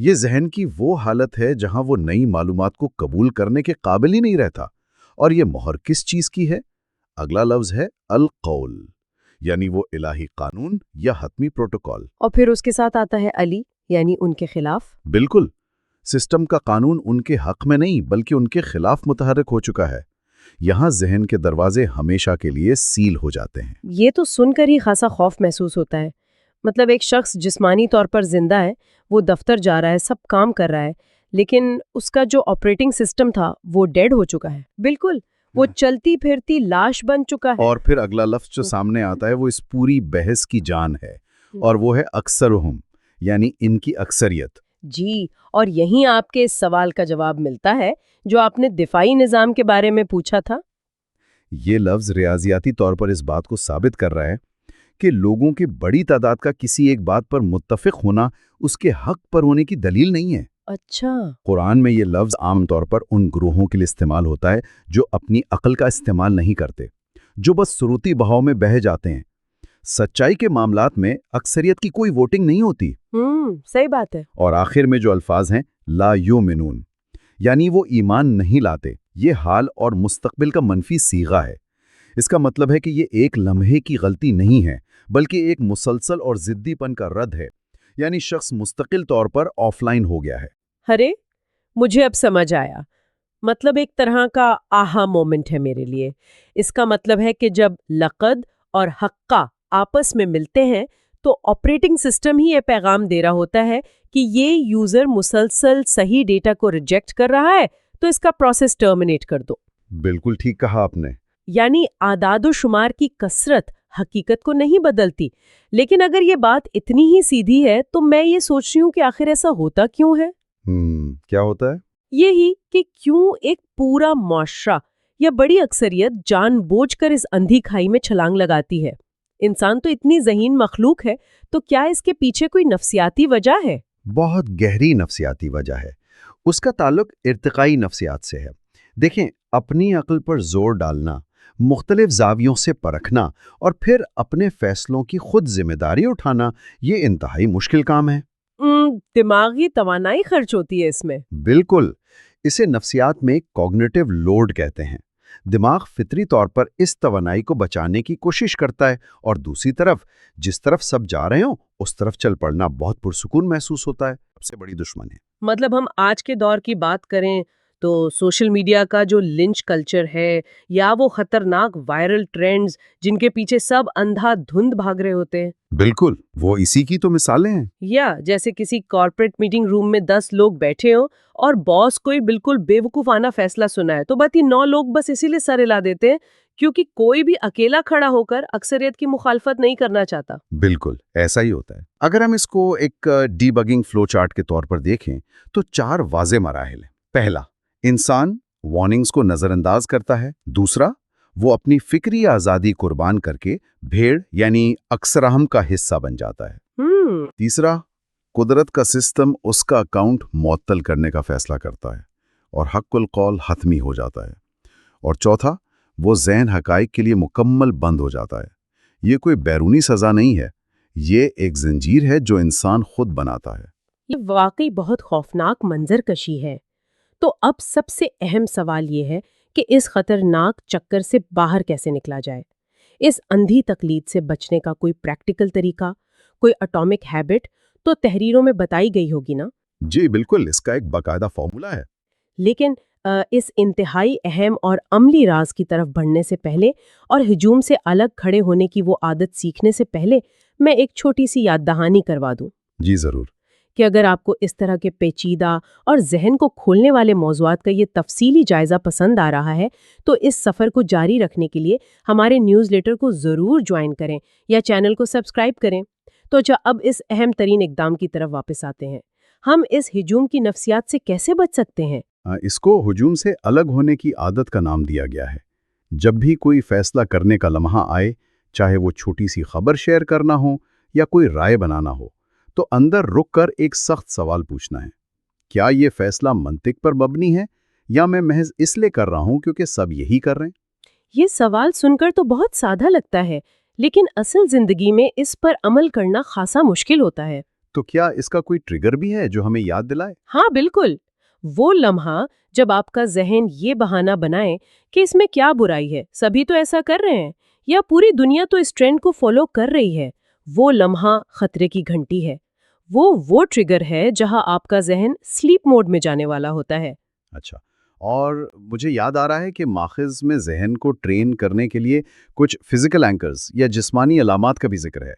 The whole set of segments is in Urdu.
یہ ذہن کی وہ حالت ہے جہاں وہ نئی معلومات کو قبول کرنے کے قابل ہی نہیں رہتا۔ اور یہ مہر کس چیز کی ہے؟ اگلا لفظ ہے القول، یعنی وہ الہی قانون یا حتمی پروٹوکول۔ اور پھر اس کے ساتھ آتا ہے علی، یعنی ان کے خلاف۔ بالکل، سسٹم کا قانون ان کے حق میں نہیں بلکہ ان کے خلاف متحرک ہو چکا ہے۔ یہاں ذہن کے دروازے ہمیشہ کے لیے سیل ہو جاتے ہیں۔ یہ تو سن کر ہی خاصا خوف محسوس ہوتا ہے۔ مطلب ایک شخص جسمانی طور پر زندہ ہے، وہ دفتر جا رہا ہے، سب کام کر رہا ہے، لیکن اس کا جو آپریٹنگ سسٹم تھا وہ ڈیڈ ہو چکا ہے۔ بالکل، وہ چلتی پھرتی لاش بن چکا ہے۔ اور پھر اگلا لفظ جو سامنے آتا ہے وہ اس پوری بحث کی جان ہے، اور وہ ہے اکثرہم، یعنی ان کی اکثریت۔ جی، اور یہیں آپ کے اس سوال کا جواب ملتا ہے جو آپ نے دفاعی نظام کے بارے میں پوچھا تھا۔ یہ لفظ ریاضیاتی طور پر اس بات کو ثابت کر رہا ہے کہ لوگوں کی بڑی تعداد کا کسی ایک بات پر متفق ہونا اس کے حق پر ہونے کی دلیل نہیں ہے۔ اچھا۔ قرآن میں یہ لفظ عام طور پر ان گروہوں کے لیے استعمال ہوتا ہے جو اپنی عقل کا استعمال نہیں کرتے، جو بس سروتی بہاؤ میں بہہ جاتے ہیں۔ سچائی کے معاملات میں اکثریت کی کوئی ووٹنگ نہیں ہوتی۔ صحیح بات ہے۔ اور آخر میں جو الفاظ ہیں لا یؤمنون، یعنی وہ ایمان نہیں لاتے، یہ حال اور مستقبل کا منفی صیغہ ہے۔ اس کا مطلب ہے کہ یہ ایک لمحے کی غلطی نہیں ہے بلکہ ایک مسلسل اور ضدی پن کا رد ہے، یعنی شخص مستقل طور پر آف لائن ہو گیا ہے۔ ارے، مجھے اب سمجھ آیا۔ مطلب ایک طرح کا آہا مومنٹ ہے میرے لیے۔ اس کا مطلب ہے کہ جب لقد اور حقہ آپس میں ملتے ہیں تو آپریٹنگ سسٹم ہی یہ پیغام دے رہا ہوتا ہے کہ یہ یوزر مسلسل صحیح ڈیٹا کو ریجیکٹ کر رہا ہے تو اس کا پروسیس ٹرمینیٹ کر دو۔ بالکل ٹھیک کہا آپ نے۔ یعنی اعداد و شمار کی کثرت حقیقت کو نہیں بدلتی۔ لیکن اگر یہ بات اتنی ہی سیدھی ہے تو میں یہ سوچ رہی ہوں کہ آخر ایسا ہوتا کیوں ہے؟ کیا ہوتا ہے؟ یہی کہ کیوں ایک پورا معاشرہ یا بڑی اکثریت جان بوجھ کر اس اندھی کھائی میں چھلانگ لگاتی ہے؟ انسان تو اتنی ذہین مخلوق ہے، تو کیا اس کے پیچھے کوئی نفسیاتی وجہ ہے؟ بہت گہری نفسیاتی وجہ ہے۔ اس کا تعلق ارتقائی نفسیات سے ہے۔ دیکھیں، اپنی عقل پر زور ڈالنا، مختلف زاویوں سے پرکھنا اور پھر اپنے فیصلوں کی خود ذمہ داری اٹھانا، یہ انتہائی مشکل کام ہے۔ دماغی توانائی خرچ ہوتی ہے اس میں۔ بالکل، اسے نفسیات میں کوگنیٹو لوڈ کہتے ہیں۔ دماغ فطری طور پر اس توانائی کو بچانے کی کوشش کرتا ہے، اور دوسری طرف جس طرف سب جا رہے ہوں اس طرف چل پڑنا بہت پرسکون محسوس ہوتا ہے۔ سب سے بڑی دشمن ہے۔ مطلب ہم آج کے دور کی بات کریں تو سوشل میڈیا کا جو لنچ کلچر ہے یا وہ خطرناک وائرل ٹرینڈز جن کے پیچھے سب اندھا دھند بھاگ رہے ہوتے ہیں، بالکل، وہ اسی کی تو مثالیں ہیں۔ یا جیسے کسی کارپوریٹ میٹنگ روم میں 10 لوگ بیٹھے ہوں اور باس کوئی بالکل بے وقوفانہ فیصلہ سنا ہے تو باقی 9 لوگ بس اسی لیے سر ہلا دیتے ہیں کیونکہ کوئی بھی اکیلا کھڑا ہو کر اکثریت کی مخالفت نہیں کرنا چاہتا۔ بالکل ایسا ہی ہوتا ہے۔ اگر ہم اس کو ایک ڈی بگنگ فلو چارٹ کے طور پر دیکھیں تو 4 واضح مراحل ہیں۔ پہلا، انسان وارننگز کو نظر انداز کرتا ہے۔ دوسرا، وہ اپنی فکری آزادی قربان کر کے بھیڑ یعنی اکثرہم کا حصہ بن جاتا ہے۔ تیسرا، قدرت کا سسٹم اس کا اکاؤنٹ معطل کرنے کا فیصلہ کرتا ہے اور حق القول حتمی ہو جاتا ہے۔ اور چوتھا، وہ ذہن حقائق کے لیے مکمل بند ہو جاتا ہے۔ یہ کوئی بیرونی سزا نہیں ہے، یہ ایک زنجیر ہے جو انسان خود بناتا ہے۔ یہ واقعی بہت خوفناک منظر کشی ہے۔ تو اب سب سے اہم سوال یہ ہے کہ اس خطرناک چکر سے باہر کیسے نکلا جائے؟ اس اندھی تقلید سے بچنے کا کوئی پریکٹیکل طریقہ، کوئی اٹامک ہیبٹ تو تحریروں میں بتائی گئی ہوگی نا؟ جی بالکل، اس کا ایک باقاعدہ فارمولا ہے۔ لیکن اس انتہائی اہم اور عملی راز کی طرف بڑھنے سے پہلے اور ہجوم سے الگ کھڑے ہونے کی وہ عادت سیکھنے سے پہلے میں ایک چھوٹی سی یاد دہانی کروا دوں۔ جی ضرور۔ کہ اگر آپ کو اس طرح کے پیچیدہ اور ذہن کو کھولنے والے موضوعات کا یہ تفصیلی جائزہ پسند آ رہا ہے تو اس سفر کو جاری رکھنے کے لیے ہمارے نیوز لیٹر کو ضرور جوائن کریں یا چینل کو سبسکرائب کریں۔ تو اب اس اہم ترین اقدام کی طرف واپس آتے ہیں۔ ہم اس ہجوم کی نفسیات سے کیسے بچ سکتے ہیں؟ اس کو ہجوم سے الگ ہونے کی عادت کا نام دیا گیا ہے۔ جب بھی کوئی فیصلہ کرنے کا لمحہ آئے، چاہے وہ چھوٹی سی خبر شیئر کرنا ہو یا کوئی رائے بنانا ہو، تو اندر رک کر ایک سخت سوال پوچھنا ہے۔ کیا یہ فیصلہ منطق پر مبنی ہے یا میں محض اس لیے کر رہا ہوں کیونکہ سب یہی کر رہے ہیں؟ یہ سوال سن کر تو بہت سادہ لگتا ہے، لیکن اصل زندگی میں اس پر عمل کرنا خاصا مشکل ہوتا ہے۔ تو کیا اس کا کوئی ٹریگر بھی ہے جو ہمیں یاد دلائے؟ ہاں بالکل، وہ لمحہ جب آپ کا ذہن یہ بہانہ بنائے کہ اس میں کیا برائی ہے، سبھی تو ایسا کر رہے ہیں، یا پوری دنیا تو اس ٹرینڈ کو فالو کر رہی ہے، وہ لمحہ خطرے کی گھنٹی ہے۔ وہ ٹریگر ہے جہاں آپ کا ذہن سلیپ موڈ میں جانے والا ہوتا ہے۔ اچھا، اور مجھے یاد آ رہا ہے کہ ماخذ میں ذہن کو ٹرین کرنے کے لیے کچھ فزیکل اینکرز یا جسمانی علامات کا بھی ذکر ہے۔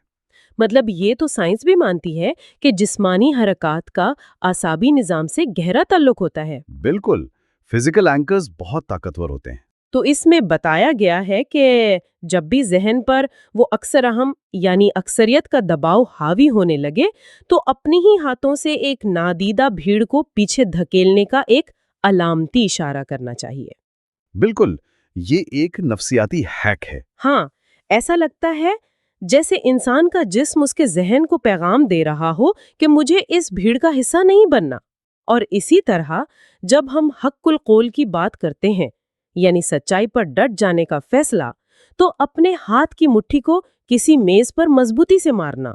مطلب یہ تو سائنس بھی مانتی ہے کہ جسمانی حرکات کا اعصابی نظام سے گہرا تعلق ہوتا ہے۔ بالکل، فزیکل اینکرز بہت طاقتور ہوتے ہیں۔ تو اس میں بتایا گیا ہے کہ جب بھی ذہن پر وہ اکثر اہم یعنی اکثریت کا دباؤ حاوی ہونے لگے تو اپنے ہی ہاتھوں سے ایک نادیدہ بھیڑ کو پیچھے دھکیلنے کا ایک علامتی اشارہ کرنا چاہیے۔ بالکل، یہ ایک نفسیاتی ہیک ہے۔ ہاں، ایسا لگتا ہے جیسے انسان کا جسم اس کے ذہن کو پیغام دے رہا ہو کہ مجھے اس بھیڑ کا حصہ نہیں بننا۔ اور اسی طرح جب ہم حق القول کی بات کرتے ہیں یعنی سچائی پر ڈٹ جانے کا فیصلہ، تو اپنے ہاتھ کی مٹھی کو کسی میز پر مضبوطی سے مارنا،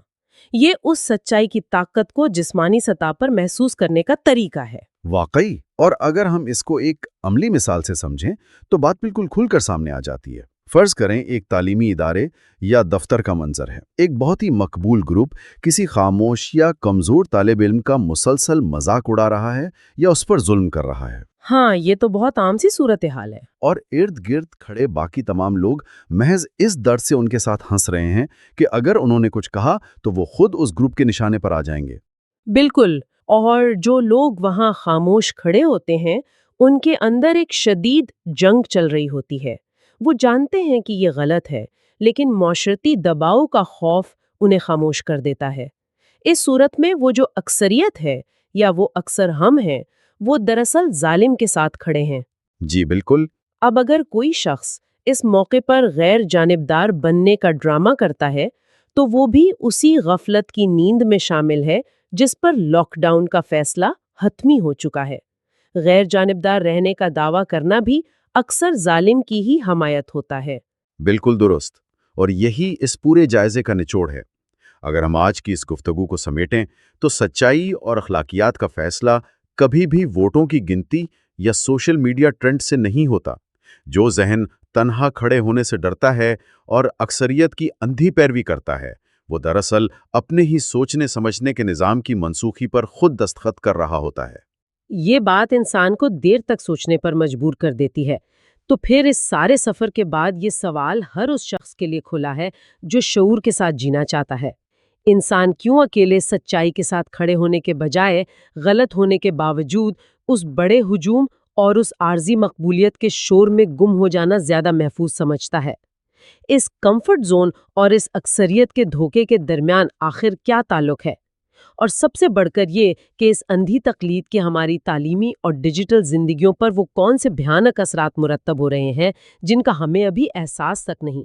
یہ اس سچائی کی طاقت کو جسمانی سطح پر محسوس کرنے کا طریقہ ہے۔ واقعی، اور اگر ہم اس کو ایک عملی مثال سے سمجھیں تو بات بالکل کھل کر سامنے آ جاتی ہے۔ فرض کریں ایک تعلیمی ادارے یا دفتر کا منظر ہے۔ ایک بہت ہی مقبول گروپ کسی خاموش یا کمزور طالب علم کا مسلسل مذاق اڑا رہا ہے یا اس پر ظلم کر رہا ہے۔ ہاں، یہ تو بہت عام سی صورتحال ہے۔ اور ارد گرد کھڑے باقی تمام لوگ محض اس ڈر سے ان کے ساتھ ہنس رہے ہیں کہ اگر انہوں نے کچھ کہا تو وہ خود اس گروپ کے نشانے پر آ جائیں گے۔ بالکل، اور جو لوگ وہاں خاموش کھڑے ہوتے ہیں ان کے اندر ایک شدید جنگ چل رہی ہوتی ہے۔ وہ جانتے ہیں کہ یہ غلط ہے، لیکن معاشرتی دباؤ کا خوف انہیں خاموش کر دیتا ہے۔ اس صورت میں وہ جو اکثریت ہے یا وہ اکثر ہم ہیں، وہ دراصل ظالم کے ساتھ کھڑے ہیں۔ جی بالکل۔ اب اگر کوئی شخص اس موقع پر غیر جانبدار بننے کا ڈرامہ کرتا ہے تو وہ بھی اسی غفلت کی نیند میں شامل ہے جس پر لاک ڈاؤن کا فیصلہ حتمی ہو چکا ہے۔ غیر جانبدار رہنے کا دعویٰ کرنا بھی اکثر ظالم کی ہی حمایت ہوتا ہے۔ بالکل درست، اور یہی اس پورے جائزے کا نچوڑ ہے۔ اگر ہم آج کی اس گفتگو کو سمیٹیں تو سچائی اور اخلاقیات کا فیصلہ کبھی بھی ووٹوں کی گنتی یا سوشل میڈیا ٹرینڈ سے نہیں ہوتا۔ جو ذہن تنہا کھڑے ہونے سے ڈرتا ہے اور اکثریت کی اندھی پیروی کرتا ہے، وہ دراصل اپنے ہی سوچنے سمجھنے کے نظام کی منسوخی پر خود دستخط کر رہا ہوتا ہے۔ یہ بات انسان کو دیر تک سوچنے پر مجبور کر دیتی ہے۔ تو پھر اس سارے سفر کے بعد یہ سوال ہر اس شخص کے لیے کھلا ہے جو شعور کے ساتھ جینا چاہتا ہے۔ انسان کیوں اکیلے سچائی کے ساتھ کھڑے ہونے کے بجائے غلط ہونے کے باوجود اس بڑے ہجوم اور اس عارضی مقبولیت کے شور میں گم ہو جانا زیادہ محفوظ سمجھتا ہے؟ اس کمفرٹ زون اور اس اکثریت کے دھوکے کے درمیان آخر کیا تعلق ہے؟ اور سب سے بڑھ کر یہ کہ اس اندھی تقلید کے ہماری تعلیمی اور ڈیجیٹل زندگیوں پر وہ کون سے بھیانک اثرات مرتب ہو رہے ہیں جن کا ہمیں ابھی احساس تک نہیں۔